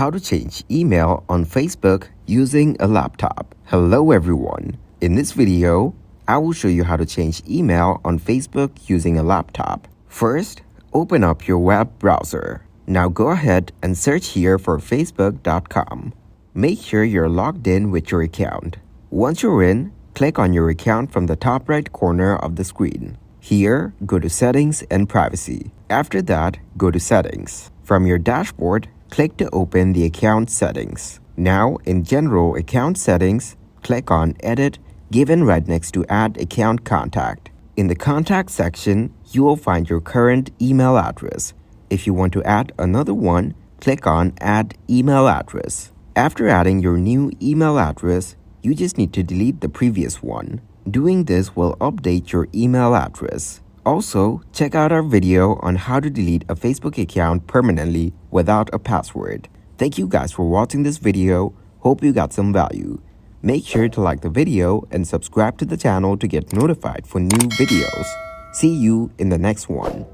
How to change email on Facebook using a laptop. Hello everyone. In this video, I will show you how to change email on Facebook using a laptop. First, open up your web browser. Now go ahead and search here for facebook.com. Make sure you're logged in with your account. Once you're in, click on your account from the top right corner of the screen. Here, go to Settings and Privacy. After that, go to Settings. From your dashboard, click to open the account settings. Now, in General Account Settings, click on Edit, given right next to Add Account Contact. In the Contact section, you will find your current email address. If you want to add another one, click on Add Email Address. After adding your new email address, you just need to delete the previous one. Doing this will update your email address. Also, check out our video on how to delete a Facebook account permanently without a password. Thank you guys for watching this video. Hope you got some value. Make sure to like the video and subscribe to the channel to get notified for new videos. See you in the next one.